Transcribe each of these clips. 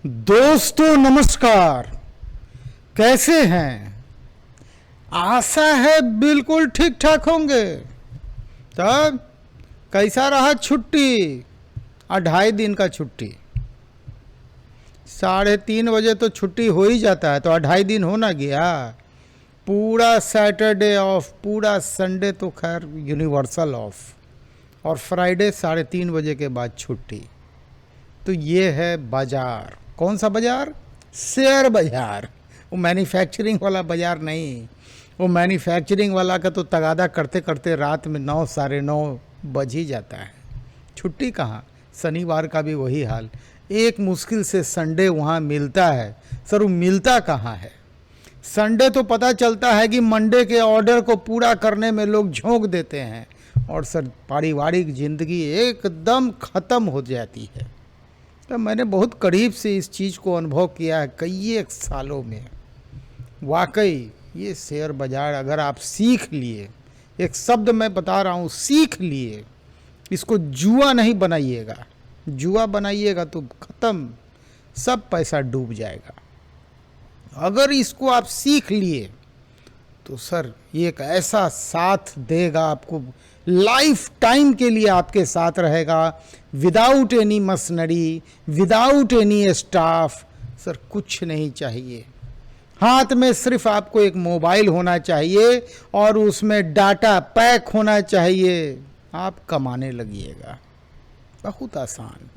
दोस्तों नमस्कार। कैसे हैं? आशा है बिल्कुल ठीक ठाक होंगे। तब कैसा रहा छुट्टी? 2.5 दिन का छुट्टी। 3:30 बजे तो छुट्टी हो ही जाता है, तो 2.5 दिन हो ना गया। पूरा सैटरडे ऑफ, पूरा संडे तो खैर यूनिवर्सल ऑफ, और फ्राइडे 3:30 बजे के बाद छुट्टी। तो ये है बाजार। कौन सा बाजार? शेयर बाजार। वो मैन्युफैक्चरिंग वाला बाजार नहीं। वो मैन्युफैक्चरिंग वाला का तो तगादा करते करते रात में 9 साढ़े 9 बज ही जाता है। छुट्टी कहाँ, शनिवार का भी वही हाल। एक मुश्किल से संडे वहाँ मिलता है। सर वो मिलता कहाँ है? संडे तो पता चलता है कि मंडे के ऑर्डर को पूरा करने में लोग झोंक देते हैं, और सर पारिवारिक ज़िंदगी एकदम ख़त्म हो जाती है। तो मैंने बहुत करीब से इस चीज़ को अनुभव किया है कई एक सालों में। वाकई ये शेयर बाज़ार अगर आप सीख लिए, एक शब्द मैं बता रहा हूँ, सीख लिए, इसको जुआ नहीं बनाइएगा। जुआ बनाइएगा तो ख़त्म, सब पैसा डूब जाएगा। अगर इसको आप सीख लिए तो सर ये एक ऐसा साथ देगा आपको, लाइफ टाइम के लिए आपके साथ रहेगा, without any machinery, without any staff. Sir कुछ नहीं चाहिए, हाथ में सिर्फ आपको एक मोबाइल होना चाहिए और उसमें डाटा पैक होना चाहिए। आप कमाने लगिएगा। बहुत आसान,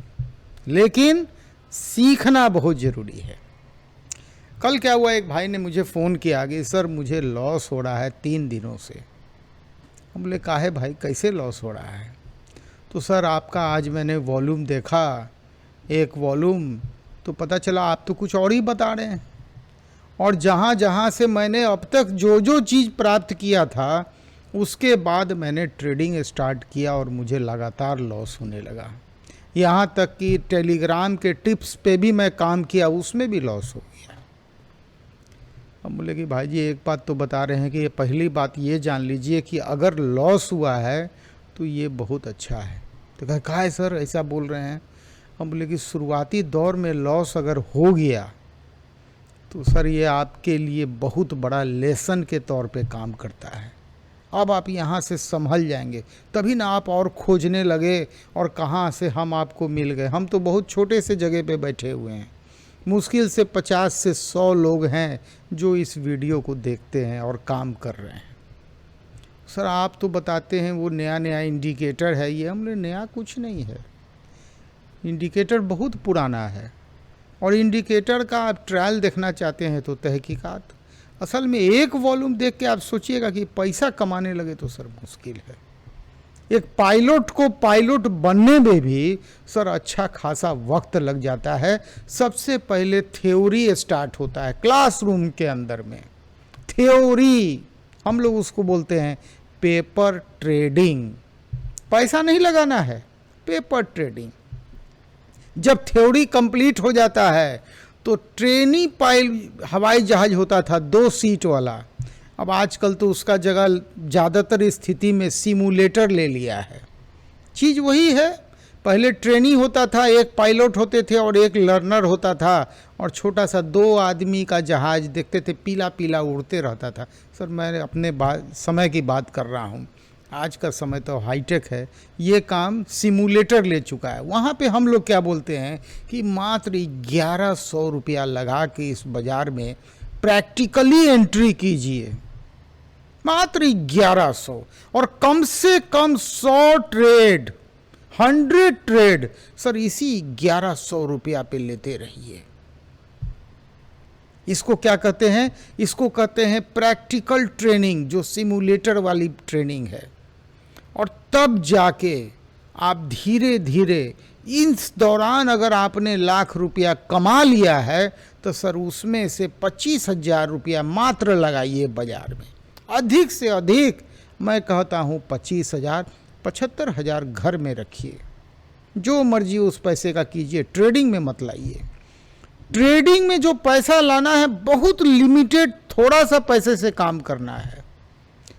लेकिन सीखना बहुत ज़रूरी है। कल क्या हुआ, एक भाई ने मुझे फ़ोन किया कि सर मुझे लॉस हो रहा है 3 दिनों से। हम बोले काहे भाई, कैसे लॉस हो रहा है? तो सर आपका आज मैंने वॉल्यूम देखा, एक वॉल्यूम, तो पता चला आप तो कुछ और ही बता रहे हैं। और जहाँ जहाँ से मैंने अब तक जो जो चीज़ प्राप्त किया था, उसके बाद मैंने ट्रेडिंग स्टार्ट किया और मुझे लगातार लॉस होने लगा। यहाँ तक कि टेलीग्राम के टिप्स पे भी मैं काम किया, उसमें भी लॉस हो गया। हम बोले कि भाई जी एक बात तो बता रहे हैं कि ये पहली बात ये जान लीजिए कि अगर लॉस हुआ है तो ये बहुत अच्छा है। तो कहा है सर ऐसा बोल रहे हैं? हम बोले कि शुरुआती दौर में लॉस अगर हो गया तो सर ये आपके लिए बहुत बड़ा लेसन के तौर पे काम करता है। अब आप यहाँ से संभल जाएंगे, तभी ना आप और खोजने लगे और कहाँ से हम आपको मिल गए। हम तो बहुत छोटे से जगह पे बैठे हुए हैं, मुश्किल से 50 से 100 लोग हैं जो इस वीडियो को देखते हैं और काम कर रहे हैं। सर आप तो बताते हैं वो नया नया इंडिकेटर है ये। हमने नया कुछ नहीं है, इंडिकेटर बहुत पुराना है। और इंडिकेटर का आप ट्रायल देखना चाहते हैं तो तहकीकात, असल में एक वॉल्यूम देख के आप सोचिएगा कि पैसा कमाने लगे तो सर मुश्किल है। एक पायलट को पायलट बनने में भी सर अच्छा खासा वक्त लग जाता है। सबसे पहले थ्योरी स्टार्ट होता है क्लासरूम के अंदर में। थ्योरी, हम लोग उसको बोलते हैं पेपर ट्रेडिंग। पैसा नहीं लगाना है, पेपर ट्रेडिंग। जब थ्योरी कंप्लीट हो जाता है तो ट्रेनी हवाई जहाज होता था 2 सीट वाला, अब आजकल तो उसका जगह ज़्यादातर स्थिति में सिमुलेटर ले लिया है। चीज़ वही है, पहले ट्रेनी होता था, एक पायलट होते थे और एक लर्नर होता था, और छोटा सा 2 आदमी का जहाज देखते थे, पीला पीला उड़ते रहता था। सर मैं अपने समय की बात कर रहा हूँ, आज का समय तो हाईटेक है, ये काम सिमुलेटर ले चुका है। वहाँ पे हम लोग क्या बोलते हैं कि मात्र 1100 रुपया लगा के इस बाज़ार में प्रैक्टिकली एंट्री कीजिए, मात्र 1100, और कम से कम 100 ट्रेड, 100 ट्रेड सर इसी 1100 रुपया पे लेते रहिए। इसको क्या कहते हैं? इसको कहते हैं प्रैक्टिकल ट्रेनिंग, जो सिमुलेटर वाली ट्रेनिंग है। और तब जाके आप धीरे धीरे, इस दौरान अगर आपने लाख रुपया कमा लिया है तो सर उसमें से 25,000 रुपया मात्र लगाइए बाज़ार में। अधिक से अधिक मैं कहता हूँ 25,000, 75,000 घर में रखिए, जो मर्जी उस पैसे का कीजिए, ट्रेडिंग में मत लाइए। ट्रेडिंग में जो पैसा लाना है बहुत लिमिटेड, थोड़ा सा पैसे से काम करना है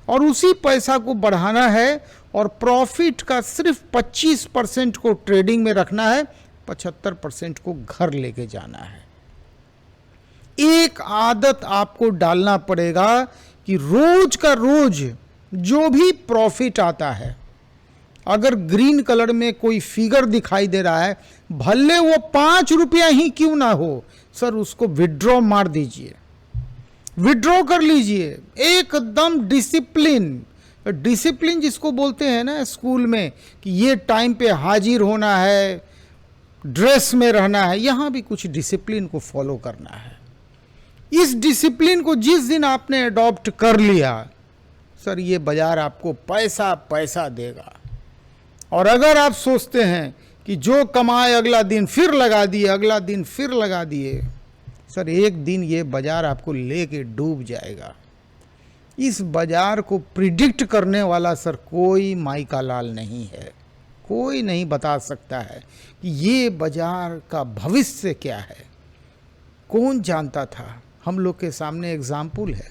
और उसी पैसा को बढ़ाना है, और प्रॉफिट का सिर्फ 25% को ट्रेडिंग में रखना है, 75% को घर लेके जाना है। एक आदत आपको डालना पड़ेगा कि रोज का रोज जो भी प्रॉफिट आता है, अगर ग्रीन कलर में कोई फिगर दिखाई दे रहा है, भले वो 5 रुपया ही क्यों ना हो, सर उसको विड्रॉ मार दीजिए, विड्रॉ कर लीजिए। एकदम डिसिप्लिन, डिसिप्लिन जिसको बोलते हैं ना स्कूल में कि ये टाइम पे हाजिर होना है, ड्रेस में रहना है, यहाँ भी कुछ डिसिप्लिन को फॉलो करना है। इस डिसिप्लिन को जिस दिन आपने अडॉप्ट कर लिया, सर ये बाजार आपको पैसा पैसा देगा। और अगर आप सोचते हैं कि जो कमाए अगला दिन फिर लगा दिए, अगला दिन फिर लगा दिए, सर एक दिन ये बाजार आपको लेके डूब जाएगा। इस बाजार को प्रिडिक्ट करने वाला सर कोई माइका लाल नहीं है, कोई नहीं बता सकता है कि ये बाजार का भविष्य क्या है। कौन जानता था? हम लोग के सामने एग्जाम्पल है,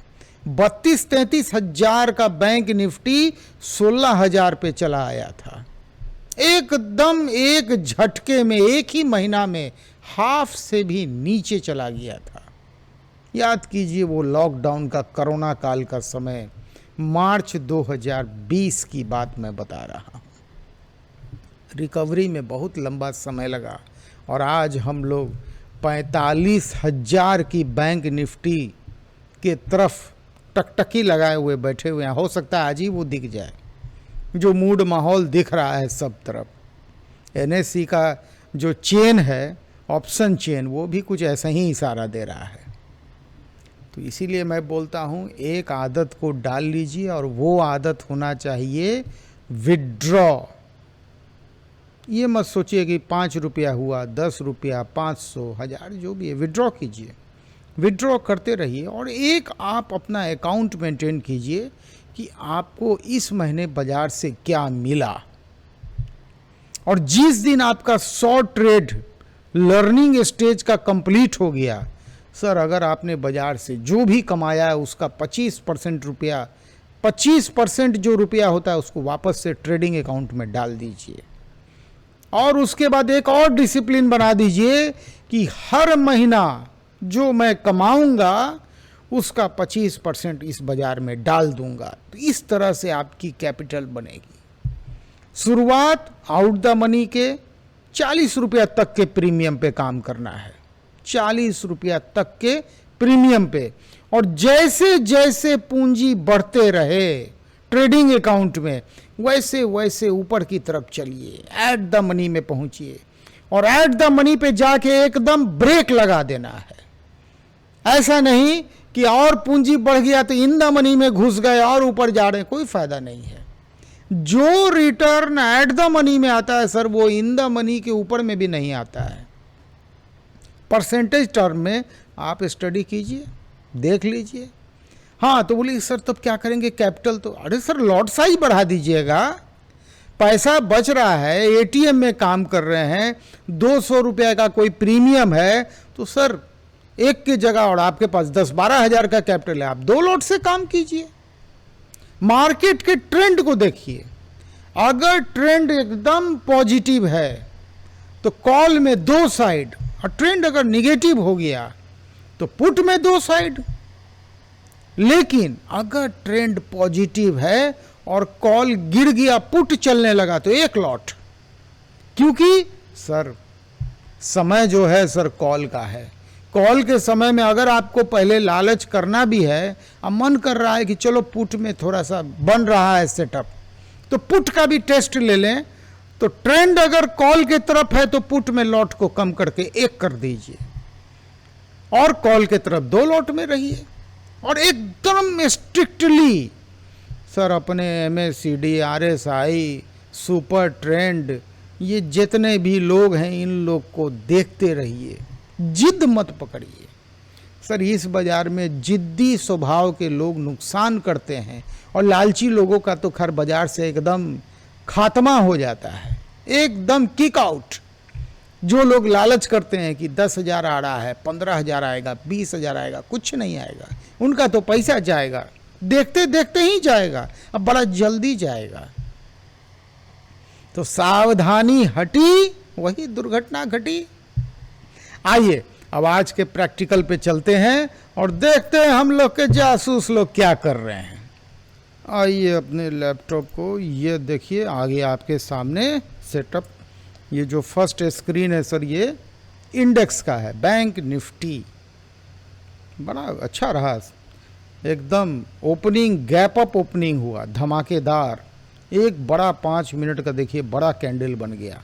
32-33 हजार का बैंक निफ्टी 16,000 पे चला आया था। एकदम एक झटके में, एक ही महीना में हाफ से भी नीचे चला गया था। याद कीजिए वो लॉकडाउन का, कोरोना काल का समय, मार्च 2020 की बात मैं बता रहा हूँ। रिकवरी में बहुत लंबा समय लगा और आज हम लोग 45,000 की बैंक निफ्टी के तरफ टकटकी लगाए हुए बैठे हुए हैं। हो सकता है आज ही वो दिख जाए, जो मूड माहौल दिख रहा है सब तरफ। एनएससी का जो चेन है, ऑप्शन चेन, वो भी कुछ ऐसा ही इशारा दे रहा है। तो इसीलिए मैं बोलता हूँ एक आदत को डाल लीजिए, और वो आदत होना चाहिए विड्रॉ। ये मत सोचिए कि 5 रुपया हुआ, 10 रुपया, 500, 1000, जो भी है विड्रॉ कीजिए, विड्रॉ करते रहिए। और एक आप अपना अकाउंट मेंटेन कीजिए कि आपको इस महीने बाजार से क्या मिला। और जिस दिन आपका 100 ट्रेड लर्निंग स्टेज का कंप्लीट हो गया, सर अगर आपने बाजार से जो भी कमाया है उसका 25% रुपया, 25% जो रुपया होता है उसको वापस से ट्रेडिंग अकाउंट में डाल दीजिए। और उसके बाद एक और डिसिप्लिन बना दीजिए कि हर महीना जो मैं कमाऊंगा उसका 25% इस बाजार में डाल दूंगा। तो इस तरह से आपकी कैपिटल बनेगी। शुरुआत आउट द मनी के 40 रुपया तक के प्रीमियम पे काम करना है, 40 रुपया तक के प्रीमियम पे। और जैसे जैसे पूंजी बढ़ते रहे ट्रेडिंग अकाउंट में, वैसे वैसे ऊपर की तरफ चलिए, एट द मनी में पहुंचिए। और एट द मनी पे जाके एकदम ब्रेक लगा देना है। ऐसा नहीं कि और पूंजी बढ़ गया तो इन द मनी में घुस गए और ऊपर जा रहे, कोई फायदा नहीं है। जो रिटर्न एट द मनी में आता है सर, वो इन द मनी के ऊपर में भी नहीं आता है। परसेंटेज टर्म में आप स्टडी कीजिए, देख लीजिए। हाँ तो बोलिए सर तब क्या करेंगे कैपिटल तो, अरे सर लॉट साइज बढ़ा दीजिएगा, पैसा बच रहा है, एटीएम में काम कर रहे हैं, 200 रुपये का कोई प्रीमियम है, तो सर एक की जगह और आपके पास 10-12 हजार का कैपिटल है, आप 2 लॉट से काम कीजिए। मार्केट के ट्रेंड को देखिए, अगर ट्रेंड एकदम पॉजिटिव है तो कॉल में 2 साइड, और ट्रेंड अगर निगेटिव हो गया तो पुट में 2 साइड। लेकिन अगर ट्रेंड पॉजिटिव है और कॉल गिर गया, पुट चलने लगा, तो 1 लॉट। क्योंकि सर समय जो है सर कॉल का है। कॉल के समय में अगर आपको पहले लालच करना भी है, अब मन कर रहा है कि चलो पुट में थोड़ा सा बन रहा है सेटअप, तो पुट का भी टेस्ट ले लें। तो ट्रेंड अगर कॉल के तरफ है तो पुट में लॉट को कम करके 1 कर दीजिए, और कॉल के तरफ 2 लॉट में रहिए। और एकदम स्ट्रिक्टली सर अपने MACD, RSI, सुपर ट्रेंड, ये जितने भी लोग हैं इन लोग को देखते रहिए, जिद मत पकड़िए। सर इस बाजार में जिद्दी स्वभाव के लोग नुकसान करते हैं, और लालची लोगों का तो खैर बाजार से एकदम खात्मा हो जाता है, एकदम किक आउट। जो लोग लालच करते हैं कि 10,000 आ रहा है, 15,000 आएगा, 20,000 आएगा, कुछ नहीं आएगा, उनका तो पैसा जाएगा, देखते देखते ही जाएगा, अब बड़ा जल्दी जाएगा। तो सावधानी हटी वही दुर्घटना घटी। आइए अब आज के प्रैक्टिकल पे चलते हैं और देखते हैं हम लोग के जासूस लोग क्या कर रहे हैं। आइए अपने लैपटॉप को, ये देखिए आगे आपके सामने सेटअप। ये जो फर्स्ट स्क्रीन है सर, ये इंडेक्स का है, बैंक निफ्टी बड़ा अच्छा रहा एकदम। ओपनिंग गैप अप ओपनिंग हुआ धमाकेदार, एक बड़ा 5 मिनट का देखिए बड़ा कैंडल बन गया।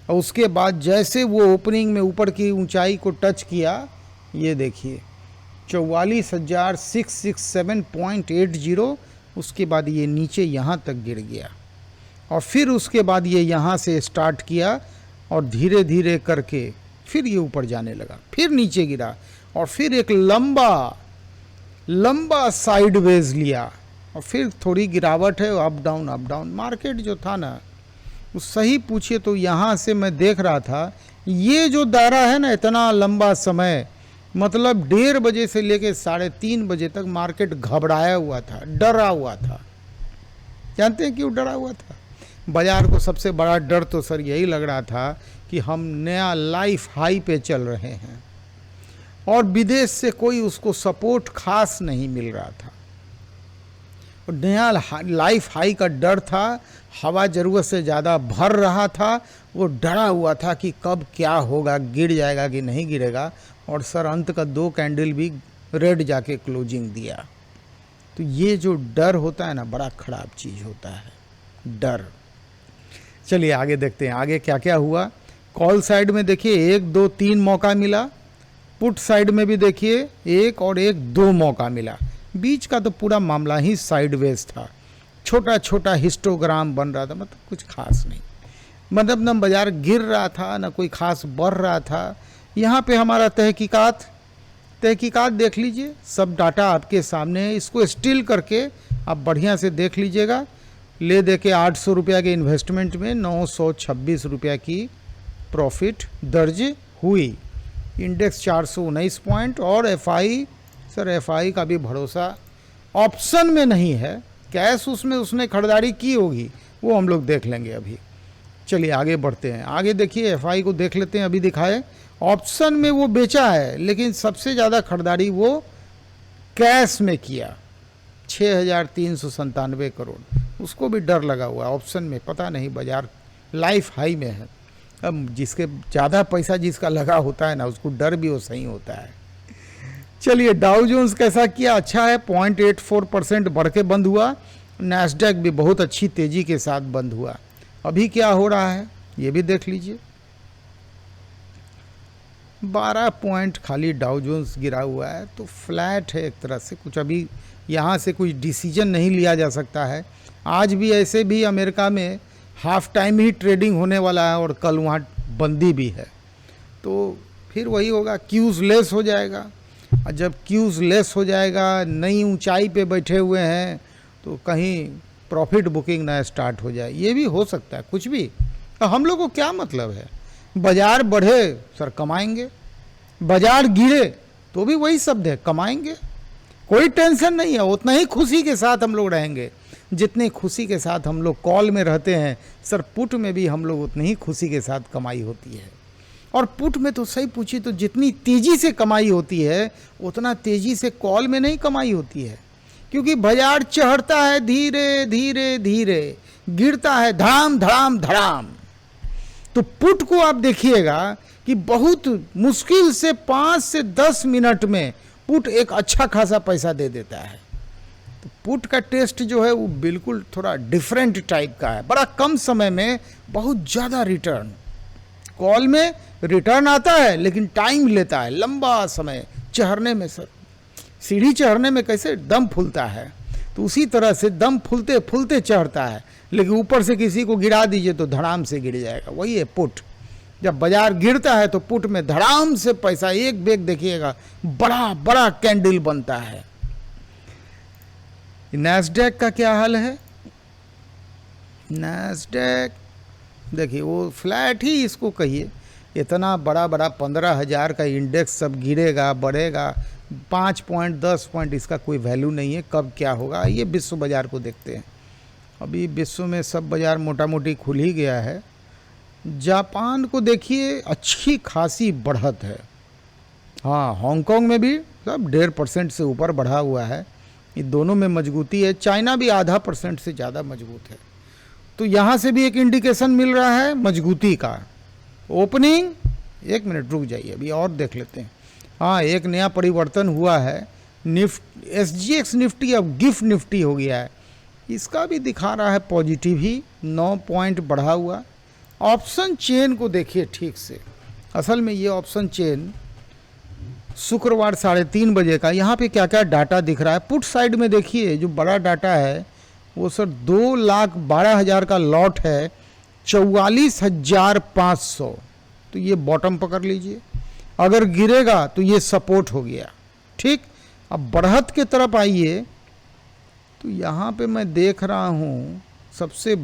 और उसके बाद जैसे वो ओपनिंग में ऊपर की ऊंचाई को टच किया, ये देखिए 44,667.80, उसके बाद ये नीचे यहाँ तक गिर गया और फिर उसके बाद ये यहाँ से स्टार्ट किया और धीरे धीरे करके फिर ये ऊपर जाने लगा, फिर नीचे गिरा और फिर एक लंबा साइडवेज लिया और फिर थोड़ी गिरावट है, अप डाउन। मार्केट जो था ना वो सही पूछिए तो यहाँ से मैं देख रहा था, ये जो दायरा है ना इतना लंबा समय, मतलब 1:30 बजे से लेके 3:30 बजे तक मार्केट घबराया हुआ था, डरा हुआ था। जानते हैं क्यों डरा हुआ था? बाजार को सबसे बड़ा डर तो सर यही लग रहा था कि हम नया लाइफ हाई पे चल रहे हैं और विदेश से कोई उसको सपोर्ट खास नहीं मिल रहा था। और नया लाइफ हाई का डर था, हवा ज़रूरत से ज़्यादा भर रहा था, वो डरा हुआ था कि कब क्या होगा, गिर जाएगा कि नहीं गिरेगा। और सर अंत का 2 कैंडल भी रेड जाके क्लोजिंग दिया। तो ये जो डर होता है ना, बड़ा ख़राब चीज़ होता है डर। चलिए आगे देखते हैं आगे क्या क्या हुआ। कॉल साइड में देखिए 1 2 3 मौका मिला, पुट साइड में भी देखिए 1 और 1 2 मौका मिला। बीच का तो पूरा मामला ही साइडवेज था, छोटा छोटा हिस्टोग्राम बन रहा था, मतलब कुछ खास नहीं, मतलब न बाजार गिर रहा था न कोई खास बढ़ रहा था। यहाँ पे हमारा तहकीकात देख लीजिए, सब डाटा आपके सामने है, इसको स्टिल करके आप बढ़िया से देख लीजिएगा। ले दे के 800 रुपया के इन्वेस्टमेंट में 926 रुपया की प्रॉफिट दर्ज हुई। इंडेक्स 419 पॉइंट और एफआई, सर एफआई का भी भरोसा ऑप्शन में नहीं है, कैश उसमें उसने खरीदारी की होगी, वो हम लोग देख लेंगे अभी। चलिए आगे बढ़ते हैं। आगे देखिए एफआई को देख लेते हैं, अभी दिखाए ऑप्शन में वो बेचा है, लेकिन सबसे ज़्यादा खरीदारी वो कैश में किया 6,397 करोड़। उसको भी डर लगा हुआ है ऑप्शन में, पता नहीं बाजार लाइफ हाई में है। अब जिसके ज़्यादा पैसा जिसका लगा होता है ना, उसको डर भी वो सही होता है। चलिए डाउ जोन्स कैसा किया? अच्छा है, 0.84% बढ़ के बंद हुआ। नैस्डैक भी बहुत अच्छी तेज़ी के साथ बंद हुआ। अभी क्या हो रहा है ये भी देख लीजिए, 12 पॉइंट खाली डाउ जोन्स गिरा हुआ है, तो फ्लैट है एक तरह से। कुछ अभी यहाँ से कुछ डिसीजन नहीं लिया जा सकता है। आज भी ऐसे भी अमेरिका में हाफ टाइम ही ट्रेडिंग होने वाला है और कल वहाँ बंदी भी है, तो फिर वही होगा, क्यूज़ लेस हो जाएगा। और जब क्यूज़ लेस हो जाएगा, नई ऊंचाई पे बैठे हुए हैं, तो कहीं प्रॉफिट बुकिंग ना स्टार्ट हो जाए, ये भी हो सकता है कुछ भी। तो हम लोग को क्या मतलब है, बाजार बढ़े सर कमाएंगे, बाजार गिरे तो भी वही शब्द है, कमाएंगे, कोई टेंशन नहीं है। उतना ही खुशी के साथ हम लोग रहेंगे जितनी खुशी के साथ हम लोग कॉल में रहते हैं। सर पुट में भी हम लोग उतनी ही खुशी के साथ कमाई होती है। और पुट में तो सही पूछिए तो जितनी तेज़ी से कमाई होती है उतना तेज़ी से कॉल में नहीं कमाई होती है, क्योंकि बाजार चढ़ता है धीरे धीरे धीरे, गिरता है धड़ाम धड़ाम धड़ाम। तो पुट को आप देखिएगा कि बहुत मुश्किल से 5 से 10 मिनट में पुट एक अच्छा खासा पैसा दे देता है। तो पुट का टेस्ट जो है वो बिल्कुल थोड़ा डिफरेंट टाइप का है, बड़ा कम समय में बहुत ज़्यादा रिटर्न। कॉल में रिटर्न आता है लेकिन टाइम लेता है, लंबा समय चढ़ने में। सर सीढ़ी चढ़ने में कैसे दम फूलता है, तो उसी तरह से दम फूलते फूलते चढ़ता है, लेकिन ऊपर से किसी को गिरा दीजिए तो धड़ाम से गिर जाएगा। वही है पुट। जब बाजार गिरता है तो पुट में धड़ाम से पैसा, एक बेग देखिएगा बड़ा बड़ा कैंडल बनता है। नैस्डैक का क्या हाल है? नैस्डैक देखिए वो फ्लैट ही इसको कहिए, इतना बड़ा बड़ा 15,000 का इंडेक्स सब गिरेगा बढ़ेगा, 5 पॉइंट 10 पॉइंट इसका कोई वैल्यू नहीं है। कब क्या होगा ये विश्व बाजार को देखते हैं। अभी विश्व में सब बाजार मोटा मोटी खुल ही गया है, जापान को देखिए अच्छी खासी बढ़त है। हाँ, हांगकांग में भी सब 1.5% से ऊपर बढ़ा हुआ है। ये दोनों में मजबूती है। चाइना भी 0.5% से ज़्यादा मजबूत है। तो यहाँ से भी एक इंडिकेशन मिल रहा है मजबूती का। ओपनिंग, 1 मिनट रुक जाइए, अभी और देख लेते हैं। हाँ, एक नया परिवर्तन हुआ है। SGX निफ्टी अब गिफ्ट निफ्टी हो गया है। इसका भी दिखा रहा है पॉजिटिव ही, 9 पॉइंट बढ़ा हुआ। ऑप्शन चेन को देखिए ठीक से। असल में ये ऑप्शन चेन शुक्रवार 3:30 बजे का, यहाँ पे क्या क्या डाटा दिख रहा है। पुट साइड में देखिए जो बड़ा डाटा है वो सर 2,12,000 का लॉट है, 44,500। तो ये बॉटम पकड़ लीजिए, अगर गिरेगा तो ये सपोर्ट हो गया। ठीक, अब बढ़त के तरफ आइए तो यहाँ पे मैं देख रहा हूँ सबसे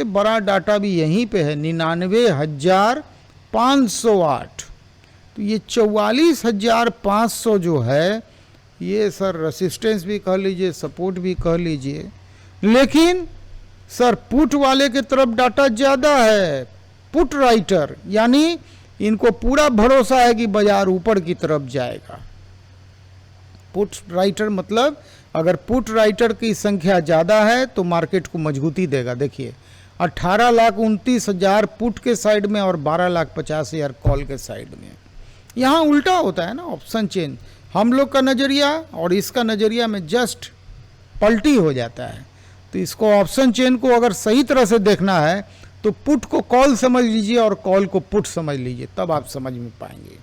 बड़ा डाटा भी यहीं पे है, 99,508। तो ये 44,500 जो है ये सर रेसिस्टेंस भी कह लीजिए, सपोर्ट भी कह लीजिए। लेकिन सर पुट वाले के तरफ डाटा ज़्यादा है, पुट राइटर, यानी इनको पूरा भरोसा है कि बाजार ऊपर की तरफ जाएगा। पुट राइटर मतलब अगर पुट राइटर की संख्या ज़्यादा है तो मार्केट को मजबूती देगा। देखिए 18,29,000 पुट के साइड में और 12,50,000 कॉल के साइड में। यहाँ उल्टा होता है ना ऑप्शन चेन, हम लोग का नज़रिया और इसका नज़रिया में जस्ट पलटी हो जाता है। तो इसको ऑप्शन चेन को अगर सही तरह से देखना है तो पुट को कॉल समझ लीजिए और कॉल को पुट समझ लीजिए, तब आप समझ में पाएंगे।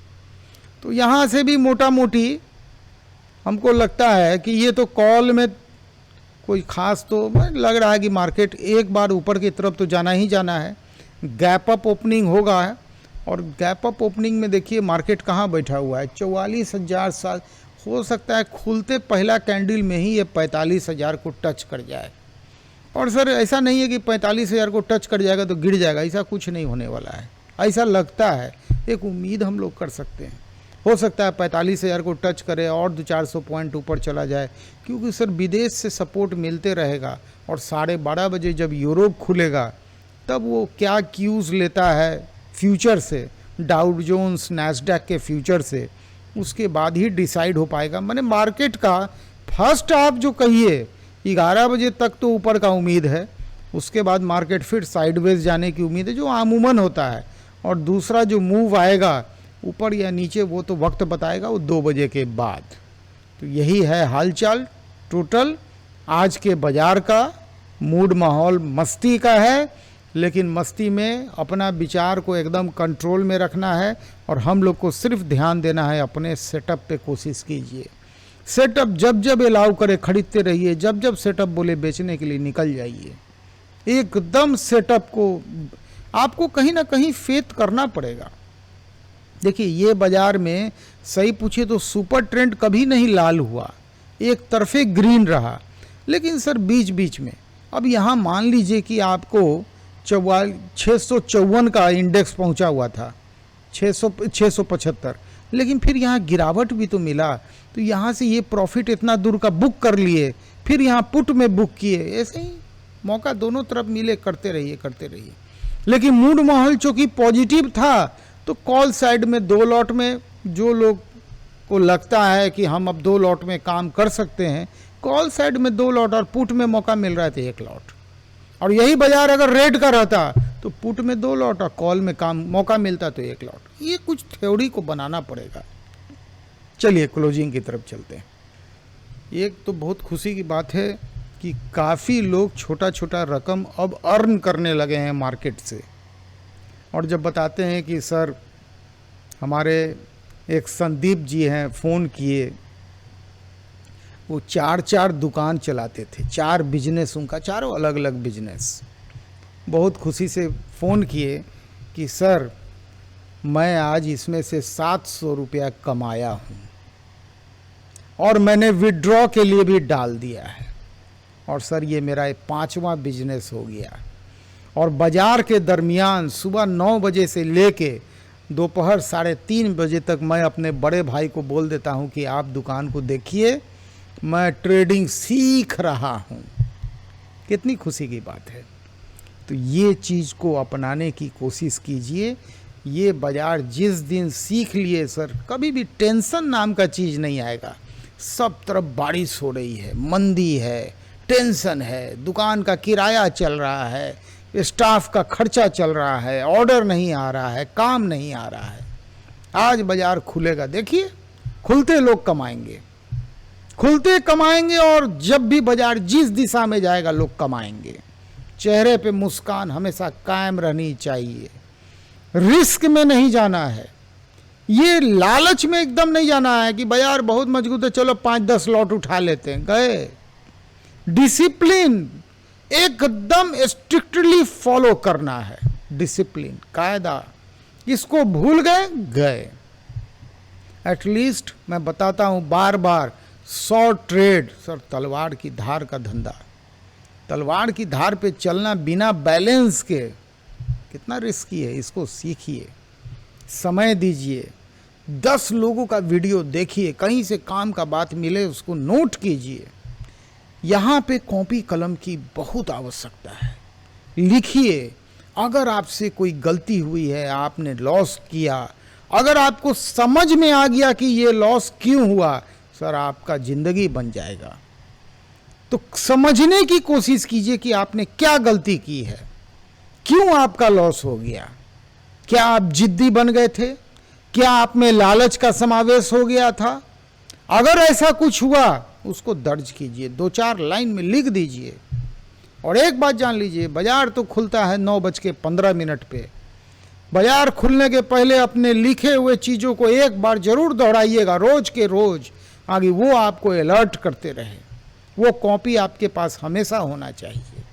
तो यहाँ से भी मोटा मोटी हमको लगता है कि ये तो कॉल में कोई ख़ास तो लग रहा है कि मार्केट एक बार ऊपर की तरफ तो जाना ही जाना है। गैप अप ओपनिंग होगा, और गैप अप ओपनिंग में देखिए मार्केट कहाँ बैठा हुआ है, 44,000। हो सकता है खुलते पहला कैंडल में ही ये 45,000 को टच कर जाए। और सर ऐसा नहीं है कि 45,000 को टच कर जाएगा तो गिर जाएगा, ऐसा कुछ नहीं होने वाला है। ऐसा लगता है, एक उम्मीद हम लोग कर सकते हैं। हो सकता है 45,000 को टच करे और 200-400 पॉइंट ऊपर चला जाए, क्योंकि सर विदेश से सपोर्ट मिलते रहेगा। और 12:30 बजे जब यूरोप खुलेगा तब वो क्या क्यूज़ लेता है फ्यूचर से, डाउ जोन्स नैस्डैक के फ्यूचर से, उसके बाद ही डिसाइड हो पाएगा। मैंने मार्केट का फर्स्ट हाफ जो कहिए 11 बजे तक तो ऊपर का उम्मीद है, उसके बाद मार्केट फिर साइडवेज जाने की उम्मीद है, जो आमूमन होता है। और दूसरा जो मूव आएगा ऊपर या नीचे वो तो वक्त बताएगा, वो 2 बजे के बाद। तो यही है हालचाल टोटल आज के बाज़ार का। मूड माहौल मस्ती का है, लेकिन मस्ती में अपना विचार को एकदम कंट्रोल में रखना है, और हम लोग को सिर्फ ध्यान देना है अपने सेटअप पे। कोशिश कीजिए सेटअप जब जब अलाउ करे खरीदते रहिए, जब जब सेटअप बोले बेचने के लिए निकल जाइए। एकदम सेटअप को आपको कहीं ना कहीं फेथ करना पड़ेगा। देखिए ये बाजार में सही पूछे तो सुपर ट्रेंड कभी नहीं लाल हुआ, एक तरफे ग्रीन रहा। लेकिन सर बीच बीच में अब यहाँ मान लीजिए कि आपको 654 का इंडेक्स पहुँचा हुआ था, 675, लेकिन फिर यहाँ गिरावट भी तो मिला। तो यहाँ से ये प्रॉफिट इतना दूर का बुक कर लिए, फिर यहाँ पुट में बुक किए, ऐसे ही मौका दोनों तरफ मिले, करते रहिए। लेकिन मूड माहौल चूँकि पॉजिटिव था तो कॉल साइड में 2 लॉट में जो लोग को लगता है कि हम अब 2 लॉट में काम कर सकते हैं, कॉल साइड में 2 लॉट और पुट में मौका मिल रहा है तो 1 लॉट। और यही बाजार अगर रेड का रहता तो पुट में 2 लॉट और कॉल में काम मौका मिलता तो 1 लॉट। ये कुछ थ्योरी को बनाना पड़ेगा। चलिए क्लोजिंग की तरफ चलते हैं। एक तो बहुत खुशी की बात है कि काफ़ी लोग छोटा छोटा रकम अब अर्न करने लगे हैं मार्केट से। और जब बताते हैं कि सर हमारे एक संदीप जी हैं, फ़ोन किए, वो 4 दुकान चलाते थे, 4 बिजनेस, उनका 4 अलग अलग बिजनेस। बहुत खुशी से फ़ोन किए कि सर मैं आज इसमें से 700 रुपया कमाया हूँ और मैंने विड्रॉ के लिए भी डाल दिया है, और सर ये मेरा 5वां बिजनेस हो गया। और बाज़ार के दरमियान सुबह 9 बजे से लेके दोपहर 3:30 बजे तक मैं अपने बड़े भाई को बोल देता हूँ कि आप दुकान को देखिए, मैं ट्रेडिंग सीख रहा हूँ। कितनी खुशी की बात है। तो ये चीज़ को अपनाने की कोशिश कीजिए। ये बाजार जिस दिन सीख लिए सर, कभी भी टेंशन नाम का चीज़ नहीं आएगा। सब तरफ बारिश हो रही है, मंदी है, टेंशन है, दुकान का किराया चल रहा है, स्टाफ का खर्चा चल रहा है, ऑर्डर नहीं आ रहा है, काम नहीं आ रहा है। आज बाजार खुलेगा, देखिए खुलते लोग कमाएंगे, खुलते कमाएंगे, और जब भी बाजार जिस दिशा में जाएगा लोग कमाएंगे। चेहरे पे मुस्कान हमेशा कायम रहनी चाहिए। रिस्क में नहीं जाना है, ये लालच में एकदम नहीं जाना है कि बाजार बहुत मजबूत है चलो 5-10 लॉट उठा लेते हैं, गए। डिसिप्लिन एकदम स्ट्रिक्टली फॉलो करना है, डिसिप्लिन, कायदा, इसको भूल गए, गए। एटलीस्ट मैं बताता हूं बार बार, शॉर्ट ट्रेड सर, तलवार की धार का धंधा। तलवार की धार पे चलना बिना बैलेंस के कितना रिस्की है, इसको सीखिए, समय दीजिए, 10 लोगों का वीडियो देखिए, कहीं से काम का बात मिले उसको नोट कीजिए। यहाँ पे कॉपी कलम की बहुत आवश्यकता है, लिखिए। अगर आपसे कोई गलती हुई है, आपने लॉस किया, अगर आपको समझ में आ गया कि ये लॉस क्यों हुआ, सर आपका जिंदगी बन जाएगा। तो समझने की कोशिश कीजिए कि आपने क्या गलती की है, क्यों आपका लॉस हो गया। क्या आप जिद्दी बन गए थे? क्या आप में लालच का समावेश हो गया था? अगर ऐसा कुछ हुआ, उसको दर्ज कीजिए, 2-4 लाइन में लिख दीजिए। और एक बात जान लीजिए, बाजार तो खुलता है 9:15 पे। बाजार खुलने के पहले अपने लिखे हुए चीज़ों को एक बार जरूर दोहराइएगा, रोज के रोज, आगे वो आपको अलर्ट करते रहे। वो कॉपी आपके पास हमेशा होना चाहिए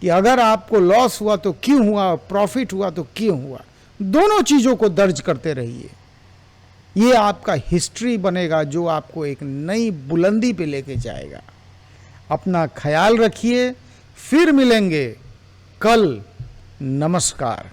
कि अगर आपको लॉस हुआ तो क्यों हुआ, प्रॉफिट हुआ तो क्यों हुआ, दोनों चीज़ों को दर्ज करते रहिए। ये आपका हिस्ट्री बनेगा जो आपको एक नई बुलंदी पे लेके जाएगा। अपना ख्याल रखिए, फिर मिलेंगे कल। नमस्कार।